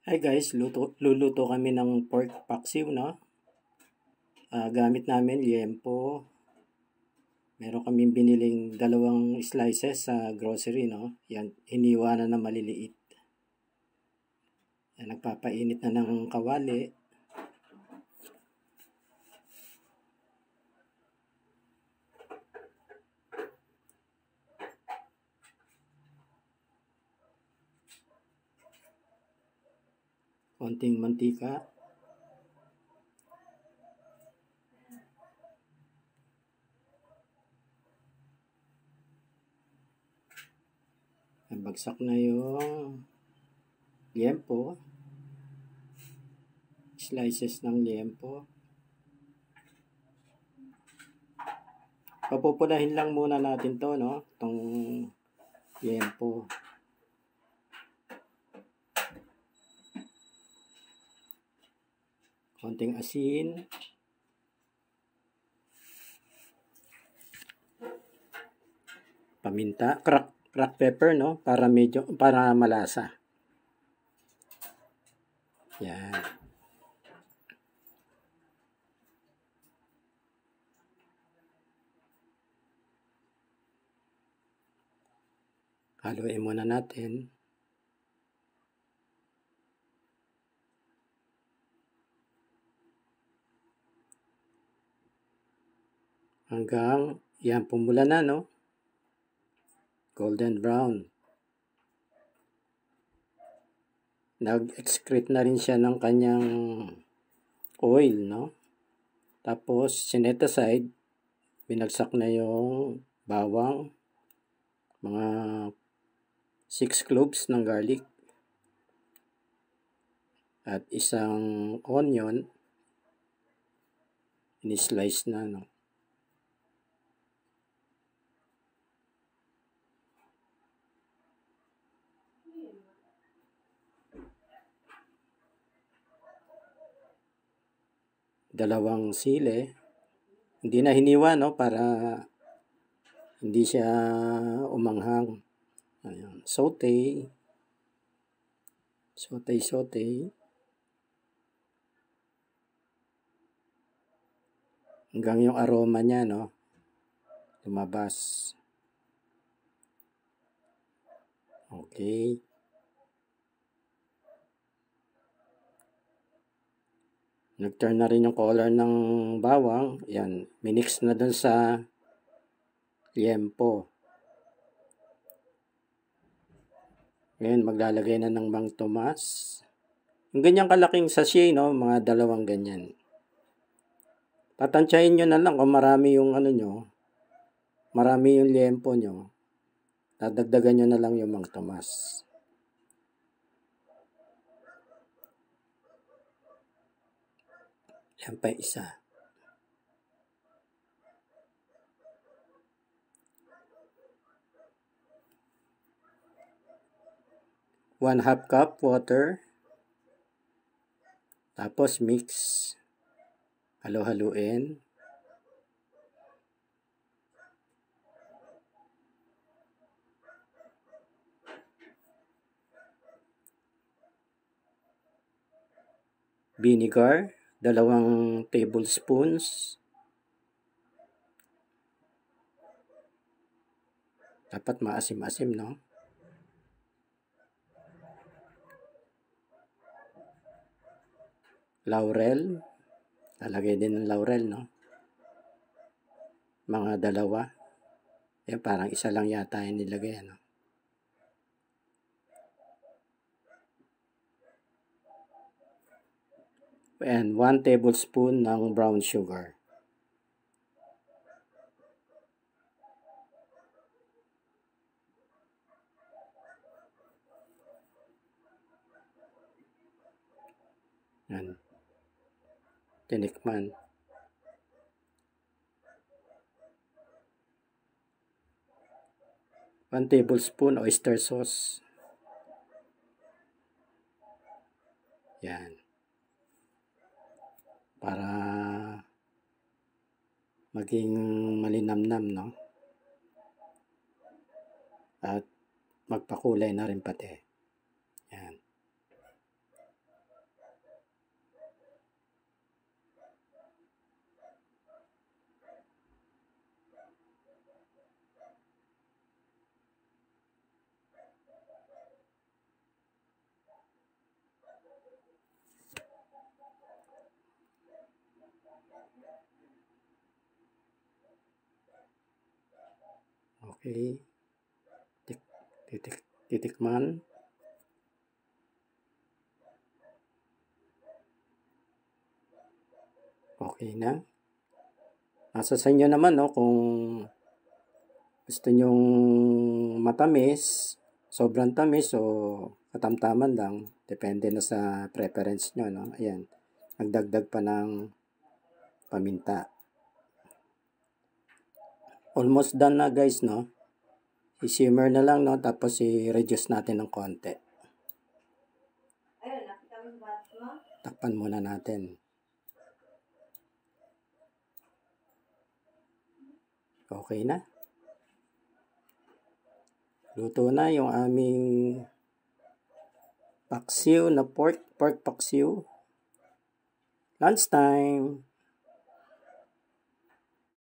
Hi guys, luluto kami ng pork paksiw, no? Gamit namin liempo. Meron kaming biniling 2 slices sa grocery, no? Yan, hiniwa na maliliit. Yan, nagpapainit na ng kawali. Konting mantika. Bagsak na yung liempo. Slices ng liempo. Papupulahin lang muna natin to, no? Itong liempo. Konting asin. Paminta, crack pepper, no? Para malasa. Yan. Haluin muna natin. Hanggang yan pumula na, no? Golden brown. Nag-excrete na rin siya ng kanyang oil, no? Tapos, sinet aside, binagsak na yung bawang, mga 6 cloves ng garlic, at isang onion, in-slice na, no? Dalawang sili, hindi na hiniwa, no? Para hindi siya umanghang. Ayan. Saute. Hanggang yung aroma niya, no? Lumabas. Okay. Nag-turn na rin yung color ng bawang. Yan. Minix na dun sa liempo. Ngayon, maglalagay na ng Mang Tomas. Yung ganyang kalaking sachet, no? Mga 2 ganyan. Tatansyahin nyo na lang kung marami yung marami yung liempo nyo. Dadagdagan nyo na lang yung Mang Tomas. Yan pa isa. One half cup water. Tapos mix. Halo-haluin. Vinegar, 2 tablespoons. Dapat maasim-asim, no? Laurel. Lalagay din ng laurel, no? Mga 2. Yan, parang isa lang yata yung nilagay, no? And 1 tablespoon ng brown sugar. Yan. Tinikman. One tablespoon oyster sauce. Yan. Para maging malinamnam, no? At magpakulay na rin pati. Yan. Okay. Titikman. Okay na. Nasa sa inyo naman, no, kung gusto nyong matamis, sobrang tamis o katamtaman lang. Depende na sa preference nyo, no. Ayan. Nagdagdag pa ng paminta. Almost done na, guys, no. I-simmer na lang, no, tapos i-reduce natin ng konti. Takpan muna natin. Okay na. Luto na yung aming paksiw na pork paksiw. Lunchtime.